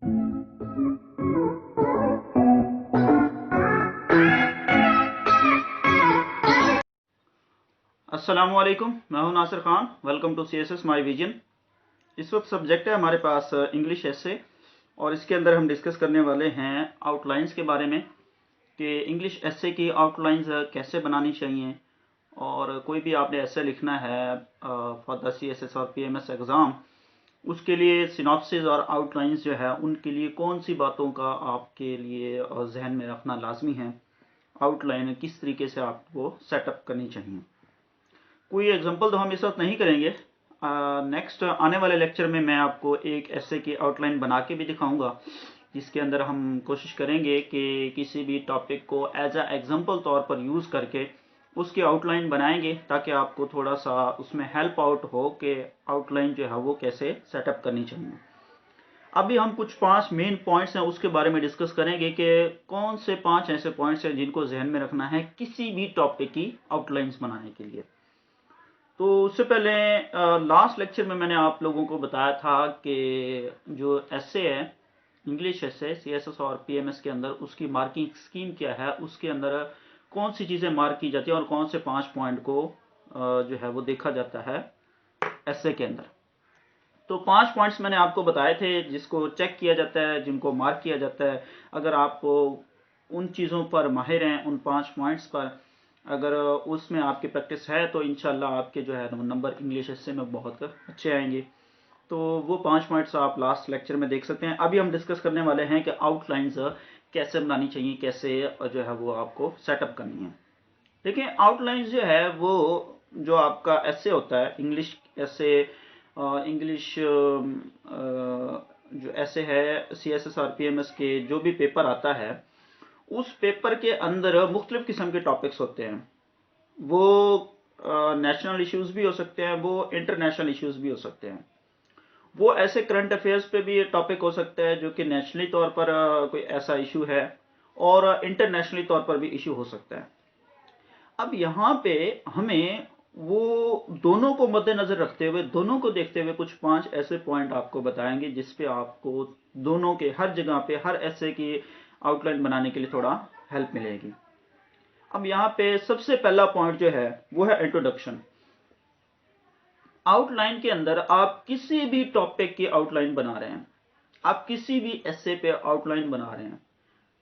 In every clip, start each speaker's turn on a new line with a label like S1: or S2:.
S1: अस्सलाम वालेकुम, मैं हूं Nasir Khan. Welcome to CSS my vision. इस वक्त सब्जेक्ट है हमारे पास इंग्लिश एसे, और इसके अंदर हम डिस्कस करने वाले हैं आउटलाइंस के बारे में कि इंग्लिश एसे की आउटलाइंस कैसे बनानी चाहिए। और कोई भी आपने एसे लिखना है फॉर द CSS और PMS एग्ज़ाम, उसके लिए सिनॉप्सिस और आउटलाइंस जो है उनके लिए कौन सी बातों का आपके लिए जहन में रखना लाजमी है, आउटलाइन किस तरीके से आपको सेटअप करनी चाहिए। कोई एग्जांपल तो हम इस वक्त नहीं करेंगे। नेक्स्ट आने वाले लेक्चर में मैं आपको एक ऐसे की आउटलाइन बना के भी दिखाऊंगा, जिसके अंदर हम कोशिश करेंगे कि किसी भी टॉपिक को एज अ एग्जांपल तौर पर यूज़ करके उसकी आउटलाइन बनाएंगे, ताकि आपको थोड़ा सा उसमें हेल्प आउट हो कि आउटलाइन जो है वो कैसे सेटअप करनी चाहिए। अभी हम कुछ 5 मेन पॉइंट्स हैं उसके बारे में डिस्कस करेंगे कि कौन से 5 ऐसे पॉइंट्स हैं जिनको जहन में रखना है किसी भी टॉपिक की आउटलाइंस बनाने के लिए। तो उससे पहले लास्ट लेक्चर में मैंने आप लोगों को बताया था कि जो एसे है इंग्लिश एसे CSS और PMS के अंदर, उसकी मार्किंग स्कीम क्या है, उसके अंदर कौन सी चीज़ें मार्क की जाती हैं और कौन से 5 पॉइंट को जो है वो देखा जाता है एसे के अंदर। तो 5 पॉइंट्स मैंने आपको बताए थे जिसको चेक किया जाता है, जिनको मार्क किया जाता है। अगर आप उन चीज़ों पर माहिर हैं, उन 5 पॉइंट्स पर अगर उसमें आपकी प्रैक्टिस है, तो इंशाल्लाह आपके जो है नंबर इंग्लिश एसे में बहुत अच्छे आएंगे। तो वो 5 पॉइंट्स आप लास्ट लेक्चर में देख सकते हैं। अभी हम डिस्कस करने वाले हैं कि आउटलाइंस कैसे बनानी चाहिए, कैसे जो है वो आपको सेटअप करनी है। देखिए, आउटलाइंस जो है वो जो आपका एसे होता है इंग्लिश एसे, इंग्लिश जो ऐसे है CSS और PMS के जो भी पेपर आता है, उस पेपर के अंदर मुख्तलिफ किस्म के टॉपिक्स होते हैं। वो नेशनल इश्यूज भी हो सकते हैं, वो इंटरनेशनल इश्यूज भी हो सकते हैं। वो ऐसे करंट अफेयर्स पे भी टॉपिक हो सकता है जो कि नेशनली तौर पर कोई ऐसा इशू है, और इंटरनेशनली तौर पर भी इशू हो सकता है। अब यहाँ पे हमें वो दोनों को मद्देनजर रखते हुए, दोनों को देखते हुए कुछ 5 ऐसे पॉइंट आपको बताएंगे जिसपे आपको दोनों के हर जगह पे हर ऐसे की आउटलाइन बनाने के लिए थोड़ा हेल्प मिलेगी। अब यहाँ पे सबसे पहला पॉइंट जो है वो है इंट्रोडक्शन। आउटलाइन के अंदर आप किसी भी टॉपिक की आउटलाइन बना रहे हैं, आप किसी भी ऐसे पे आउटलाइन बना रहे हैं,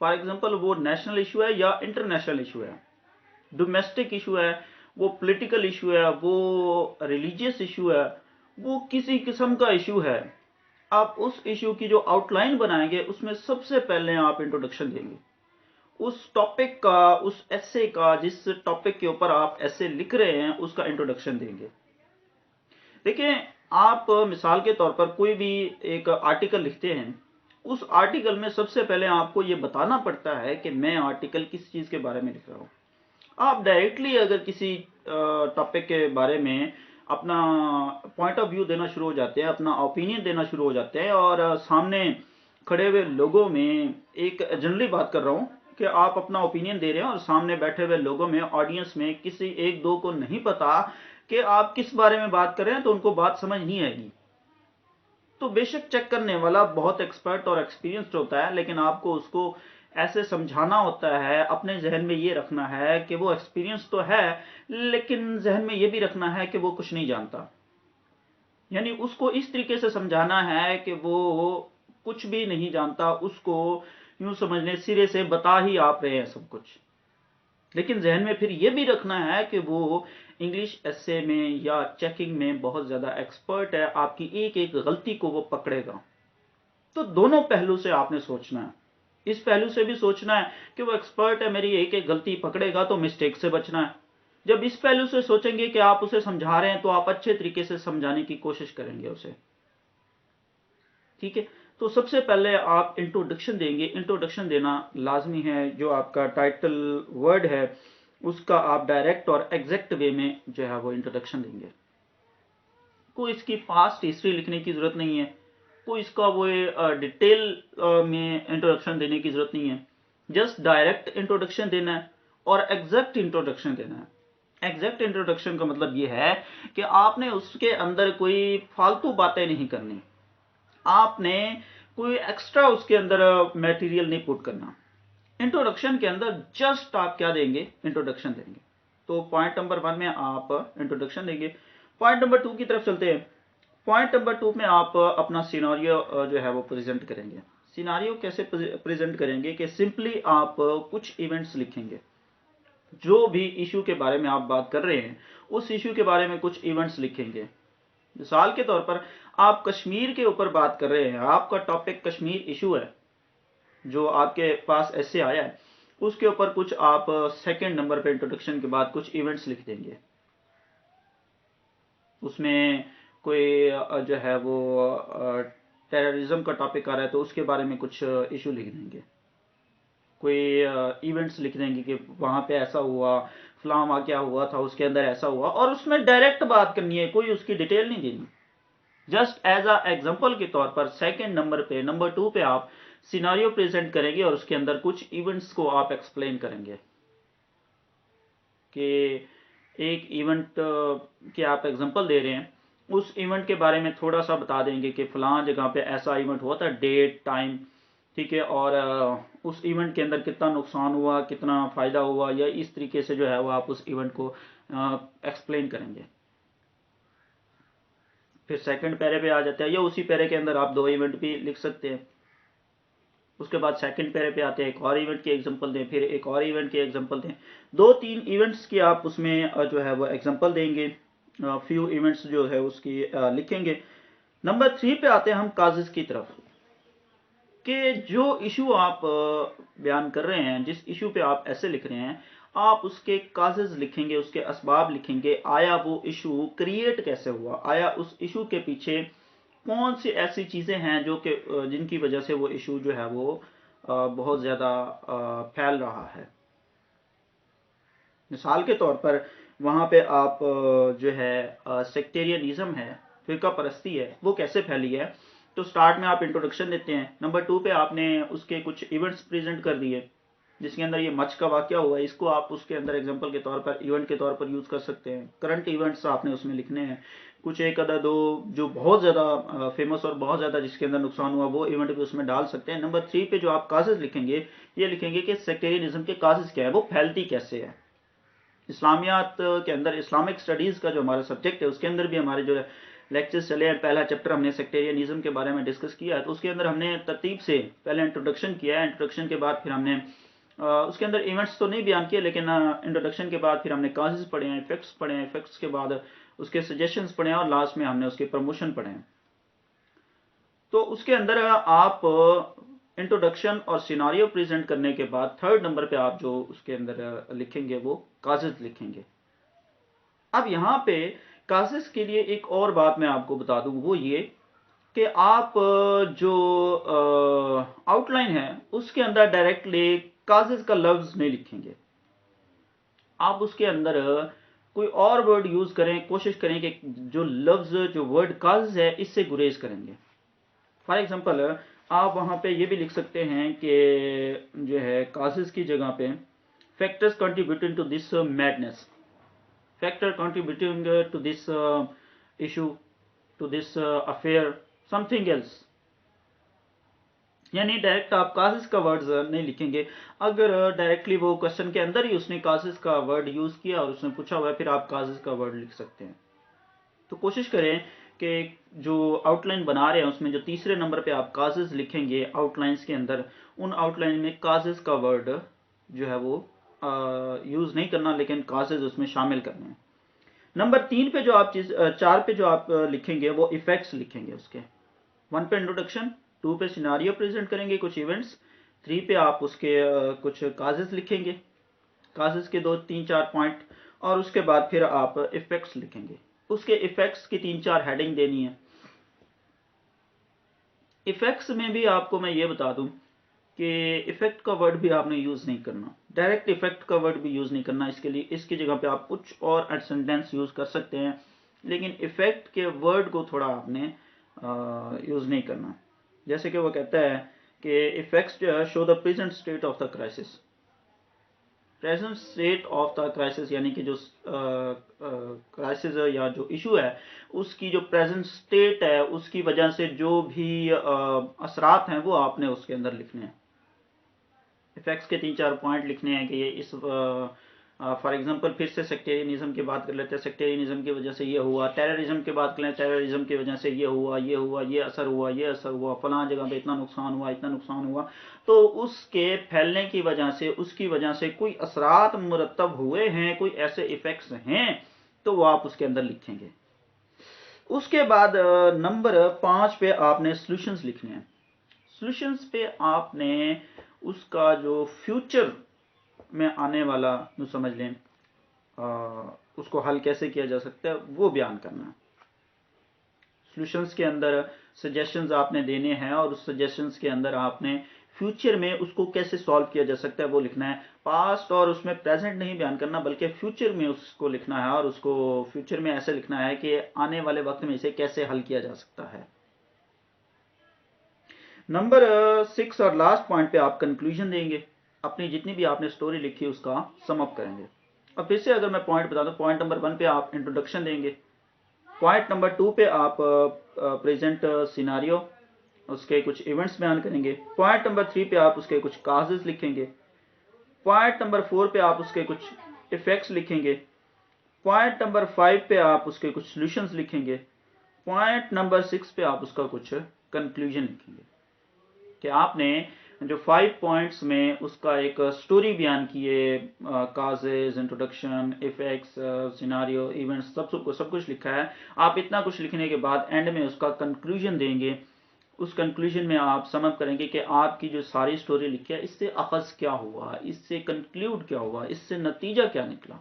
S1: फॉर एग्जांपल वो नेशनल इशू है या इंटरनेशनल इशू है, डोमेस्टिक इशू है, वो पॉलिटिकल इशू है, वो रिलीजियस इशू है, वो किसी किस्म का इशू है, आप उस इशू की जो आउटलाइन बनाएंगे उसमें सबसे पहले आप इंट्रोडक्शन देंगे। उस टॉपिक का, उस एसे का, जिस टॉपिक के ऊपर आप एसे लिख रहे हैं उसका इंट्रोडक्शन देंगे। देखिए, आप मिसाल के तौर पर कोई भी एक आर्टिकल लिखते हैं, उस आर्टिकल में सबसे पहले आपको ये बताना पड़ता है कि मैं आर्टिकल किस चीज के बारे में लिख रहा हूँ। आप डायरेक्टली अगर किसी टॉपिक के बारे में अपना पॉइंट ऑफ व्यू देना शुरू हो जाते हैं, अपना ओपिनियन देना शुरू हो जाते हैं, और सामने खड़े हुए लोगों में, एक जनरली बात कर रहा हूँ कि आप अपना ओपिनियन दे रहे हैं और सामने बैठे हुए लोगों में, ऑडियंस में किसी एक दो को नहीं पता कि आप किस बारे में बात कर रहे हैं, तो उनको बात समझ नहीं आएगी। तो बेशक चेक करने वाला बहुत एक्सपर्ट और एक्सपीरियंस्ड होता है, लेकिन आपको उसको ऐसे समझाना होता है, अपने जहन में ये रखना है कि वो एक्सपीरियंस तो है, लेकिन जहन में ये भी रखना है कि वो कुछ नहीं जानता। यानी उसको इस तरीके से समझाना है कि वो कुछ भी नहीं जानता, उसको यूं समझने सिरे से बता ही आप रहे हैं सब कुछ। लेकिन जहन में फिर ये भी रखना है कि वो इंग्लिश एसे में या चेकिंग में बहुत ज्यादा एक्सपर्ट है, आपकी एक एक गलती को वो पकड़ेगा। तो दोनों पहलू से आपने सोचना है। इस पहलू से भी सोचना है कि वो एक्सपर्ट है, मेरी एक एक गलती पकड़ेगा, तो मिस्टेक से बचना है। जब इस पहलू से सोचेंगे कि आप उसे समझा रहे हैं, तो आप अच्छे तरीके से समझाने की कोशिश करेंगे उसे। ठीक है, तो सबसे पहले आप इंट्रोडक्शन देंगे। इंट्रोडक्शन देना लाजमी है। जो आपका टाइटल वर्ड है उसका आप डायरेक्ट और एग्जैक्ट वे में जो है वो इंट्रोडक्शन देंगे। कोई इसकी पास्ट हिस्ट्री लिखने की जरूरत नहीं है, कोई इसका वो डिटेल में इंट्रोडक्शन देने की जरूरत नहीं है। जस्ट डायरेक्ट इंट्रोडक्शन देना है और एग्जैक्ट इंट्रोडक्शन देना है। एग्जैक्ट इंट्रोडक्शन का मतलब ये है कि आपने उसके अंदर कोई फालतू बातें नहीं करनी। आपने कोई एक्स्ट्रा उसके अंदर मटेरियल नहीं पुट करना। इंट्रोडक्शन के अंदर जस्ट आप क्या देंगे, इंट्रोडक्शन देंगे। तो पॉइंट नंबर 1 में आप इंट्रोडक्शन देंगे। पॉइंट नंबर 2 की तरफ चलते हैं। पॉइंट नंबर 2 में आप अपना सिनारियो जो है वो प्रेजेंट करेंगे। सिनारियो कैसे प्रेजेंट करेंगे कि सिंपली आप कुछ इवेंट्स लिखेंगे, जो भी इशू के बारे में आप बात कर रहे हैं उस इशू के बारे में कुछ इवेंट्स लिखेंगे। मिसाल के तौर पर आप कश्मीर के ऊपर बात कर रहे हैं, आपका टॉपिक कश्मीर इशू है, जो आपके पास ऐसे आया है, उसके ऊपर कुछ आप सेकंड नंबर पे इंट्रोडक्शन के बाद कुछ इवेंट्स लिख देंगे। उसमें कोई जो है वो टेररिज्म का टॉपिक आ रहा है तो उसके बारे में कुछ इशू लिख देंगे। कोई इवेंट्स लिख देंगे कि वहां पे ऐसा हुआ, फलां वाकया हुआ था, उसके अंदर ऐसा हुआ, और उसमें डायरेक्ट बात करनी है, कोई उसकी डिटेल नहीं देनी। जस्ट एज अ एग्जांपल के तौर पर सेकंड नंबर पे, नंबर 2 पे आप सिनारियो प्रेजेंट करेंगे और उसके अंदर कुछ इवेंट्स को आप एक्सप्लेन करेंगे कि एक इवेंट के आप एग्जांपल दे रहे हैं, उस इवेंट के बारे में थोड़ा सा बता देंगे कि फलां जगह पे ऐसा इवेंट हुआ था, डेट टाइम, ठीक है, और उस इवेंट के अंदर कितना नुकसान हुआ, कितना फायदा हुआ, या इस तरीके से जो है वो आप उस इवेंट को एक्सप्लेन करेंगे। फिर सेकंड पैरे पे आ जाते हैं, या उसी पैरे के अंदर आप 2 इवेंट भी लिख सकते हैं। उसके बाद सेकंड पैरे पे आते हैं, एक और इवेंट की एग्जांपल दें, फिर एक और इवेंट की एग्जांपल दें। 2-3 इवेंट्स की आप उसमें जो है वो एग्जांपल देंगे, फ्यू इवेंट्स जो है उसकी लिखेंगे। नंबर 3 पे आते हैं हम काजेस की तरफ, कि जो इशू आप बयान कर रहे हैं, जिस इशू पे आप ऐसे लिख रहे हैं, आप उसके काजेस लिखेंगे, उसके असबाब लिखेंगे। आया वो इशू क्रिएट कैसे हुआ, आया उस इशू के पीछे कौन सी ऐसी चीजें हैं जो कि जिनकी वजह से वो इशू जो है वो बहुत ज्यादा फैल रहा है। मिसाल के तौर पर वहां पे आप जो है सेक्टेरियनिज्म है, फिरका परस्ती है, वो कैसे फैली है। तो स्टार्ट में आप इंट्रोडक्शन देते हैं, नंबर 2 पे आपने उसके कुछ इवेंट्स प्रेजेंट कर दिए, जिसके अंदर ये मच का वाकया हुआ है, इसको आप उसके अंदर एग्जांपल के तौर पर, इवेंट के तौर पर यूज कर सकते हैं। करंट इवेंट्स आपने उसमें लिखने हैं, कुछ एक आधा दो जो बहुत ज्यादा फेमस और बहुत ज्यादा जिसके अंदर नुकसान हुआ, वो इवेंट भी उसमें डाल सकते हैं। नंबर 3 पे जो आप काजेज लिखेंगे, ये लिखेंगे कि सेक्टेरियनिज्म के काजेज क्या है, वो फैलती कैसे है। इस्लामियात के अंदर, इस्लामिक स्टडीज का जो हमारा सब्जेक्ट है, उसके अंदर भी हमारे जो लेक्चर्स चले हैं, पहला चैप्टर हमने सेक्टेरियनिज्म के बारे में डिस्कस किया है, तो उसके अंदर हमने तरतीब से पहले इंट्रोडक्शन किया है। इंट्रोडक्शन के बाद फिर हमने उसके अंदर इवेंट्स तो नहीं बयान किए, लेकिन इंट्रोडक्शन के बाद फिर हमने काजेज पढ़े हैं, इफेक्ट्स पढ़े हैं, इफेक्ट्स के बाद उसके सजेशंस पढ़े हैं, और लास्ट में हमने उसके प्रमोशन पढ़े हैं। तो उसके अंदर आप इंट्रोडक्शन और सिनारियो प्रेजेंट करने के बाद थर्ड नंबर पे आप जो उसके अंदर लिखेंगे वो काजेज लिखेंगे। अब यहां पे काजेज के लिए एक और बात मैं आपको बता दूं, वो ये कि आप जो आउटलाइन है उसके अंदर डायरेक्टली काजेज का लफ्ज नहीं लिखेंगे। आप उसके अंदर कोई और वर्ड यूज करें, कोशिश करें कि जो लफ्ज, जो वर्ड काजेज है, इससे गुरेज करेंगे। फॉर एग्जाम्पल आप वहां पे ये भी लिख सकते हैं कि जो है काजेज की जगह पे factors contributing to this madness, factor contributing to this issue, to this affair, something else. यानी डायरेक्ट आप काजेज का वर्ड नहीं लिखेंगे। अगर डायरेक्टली वो क्वेश्चन के अंदर ही उसने काजेज का वर्ड यूज किया और उसने पूछा हुआ है, फिर आप काजेज का वर्ड लिख सकते हैं। तो कोशिश करें कि जो आउटलाइन बना रहे हैं उसमें जो तीसरे नंबर पे आप काजेज लिखेंगे आउटलाइंस के अंदर, उन आउटलाइन में काजेज का वर्ड जो है वो यूज नहीं करना, लेकिन काजेज उसमें शामिल करने हैं। नंबर 3 पे जो आप चीज, 4 पे जो आप लिखेंगे वो इफेक्ट्स लिखेंगे उसके। 1 पे इंट्रोडक्शन, 2 पे सिनारियो प्रेजेंट करेंगे, कुछ इवेंट्स, 3 पे आप उसके कुछ काजेज लिखेंगे, काजेज के 2-3-4 पॉइंट, और उसके बाद फिर आप इफेक्ट्स लिखेंगे। उसके इफेक्ट्स की 3-4 हेडिंग देनी है। इफेक्ट्स में भी आपको मैं ये बता दूं कि इफेक्ट का वर्ड भी आपने यूज नहीं करना, डायरेक्ट इफेक्ट का वर्ड भी यूज नहीं करना। इसके लिए इसकी जगह पे आप कुछ और सेंटेंस यूज कर सकते हैं, लेकिन इफेक्ट के वर्ड को थोड़ा आपने यूज नहीं करना। जैसे कि वो कहता है कि इफेक्ट्स जो है show the present state of the crisis, present state of the crisis यानी कि जो क्राइसिस या जो इशू है उसकी जो प्रेजेंट स्टेट है उसकी वजह से जो भी असरात हैं वो आपने उसके अंदर लिखने हैं। इफेक्ट्स के 3-4 पॉइंट लिखने हैं कि ये इस फॉर एग्जांपल फिर से सेक्टेरियनिज्म की बात कर लेते हैं। सेक्टेरियनिज्म की वजह से ये हुआ, टेररिज्म की बात करें, टेररिज्म की वजह से ये हुआ, ये हुआ, ये असर हुआ, ये असर हुआ, फलां जगह पे इतना नुकसान हुआ, इतना नुकसान हुआ। तो उसके फैलने की वजह से, उसकी वजह से कोई असरात मुरतब हुए हैं, कोई ऐसे इफेक्ट्स हैं, तो वो आप उसके अंदर लिखेंगे। उसके बाद नंबर 5 पे आपने सॉल्यूशंस लिखने हैं। सॉल्यूशंस पे आपने उसका जो फ्यूचर में आने वाला जो समझ लें उसको हल कैसे किया जा सकता है वो बयान करना। सॉल्यूशंस के अंदर सजेशंस आपने देने हैं और उस सजेशंस के अंदर आपने फ्यूचर में उसको कैसे सॉल्व किया जा सकता है वो लिखना है। पास्ट और उसमें प्रेजेंट नहीं बयान करना बल्कि फ्यूचर में उसको लिखना है और उसको फ्यूचर में ऐसे लिखना है कि आने वाले वक्त में इसे कैसे हल किया जा सकता है। नंबर 6 और लास्ट पॉइंट पे आप कंक्लूजन देंगे। अपनी जितनी भी आपने स्टोरी लिखी उसका सम अप करेंगे। अब फिर से अगर मैं पॉइंट बता दूं, पॉइंट नंबर 1 पे आप इंट्रोडक्शन देंगे, पॉइंट नंबर 2 पे आप प्रेजेंट सिनारियो उसके कुछ इवेंट्स बयान करेंगे, पॉइंट नंबर 3 पे आप उसके कुछ काजेस लिखेंगे, पॉइंट नंबर 4 पे आप उसके कुछ इफेक्ट्स लिखेंगे, पॉइंट नंबर 5 पे आप उसके कुछ सॉल्यूशंस लिखेंगे, पॉइंट नंबर 6 पे आप उसका कुछ कंक्लूजन लिखेंगे कि आपने जो 5 पॉइंट्स में उसका एक स्टोरी बयान किए, causes, introduction, effects, scenario, events, सब कुछ लिखा है। आप इतना कुछ लिखने के बाद एंड में उसका कंक्लूजन देंगे। उस कंक्लूजन में आप सम अप करेंगे कि आपकी जो सारी स्टोरी लिखी है इससे अखज़ क्या हुआ, इससे कंक्लूड क्या हुआ, इससे नतीजा क्या निकला।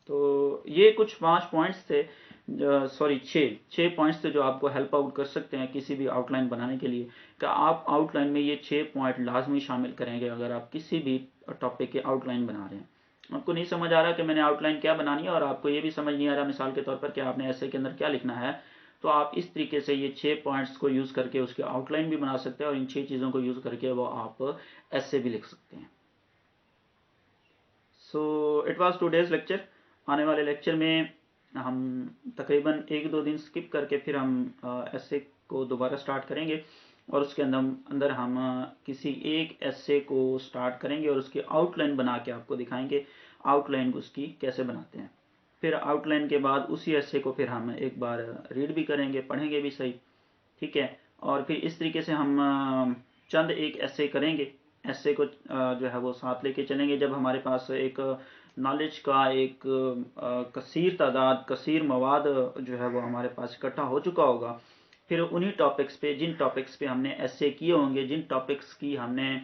S1: तो ये कुछ 5 पॉइंट्स थे, सॉरी 6 पॉइंट्स थे जो आपको हेल्प आउट कर सकते हैं किसी भी आउटलाइन बनाने के लिए। कि आप आउटलाइन में ये 6 पॉइंट लाजमी शामिल करेंगे अगर आप किसी भी टॉपिक के आउटलाइन बना रहे हैं। आपको नहीं समझ आ रहा कि मैंने आउटलाइन क्या बनानी है और आपको ये भी समझ नहीं आ रहा मिसाल के तौर पर कि आपने ऐसे के अंदर क्या लिखना है, तो आप इस तरीके से ये 6 पॉइंट्स को यूज़ करके उसके आउटलाइन भी बना सकते हैं और इन 6 चीज़ों को यूज़ करके वो आप ऐसे भी लिख सकते हैं। So it was today's lecture. आने वाले लेक्चर में हम तकरीबन 1-2 दिन स्किप करके फिर हम ऐसे को दोबारा स्टार्ट करेंगे और उसके अंदर हम किसी एक ऐसे को स्टार्ट करेंगे और उसकी आउटलाइन बना के आपको दिखाएंगे आउटलाइन उसकी कैसे बनाते हैं। फिर आउटलाइन के बाद उसी ऐसे को फिर हम एक बार रीड भी करेंगे, पढ़ेंगे भी सही, ठीक है। और फिर इस तरीके से हम चंद एक ऐसे करेंगे, ऐसे को जो है वो साथ लेके चलेंगे। जब हमारे पास एक नॉलेज का एक कसीर तादाद, कसीर मवाद जो है वो हमारे पास इकट्ठा हो चुका होगा, फिर उन्हीं टॉपिक्स पे, जिन टॉपिक्स पे हमने ऐसे किए होंगे, जिन टॉपिक्स की हमने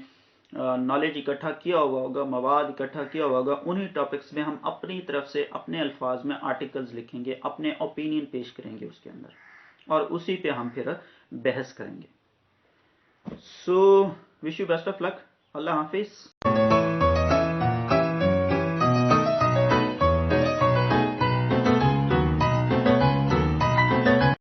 S1: नॉलेज इकट्ठा किया हुआ होगा, मवाद इकट्ठा किया हुआ होगा, उन्हीं टॉपिक्स में हम अपनी तरफ से अपने अल्फाज में आर्टिकल्स लिखेंगे, अपने ओपिनियन पेश करेंगे उसके अंदर और उसी पे हम फिर बहस करेंगे। So wish you best of luck. अल्लाह हाफिज़।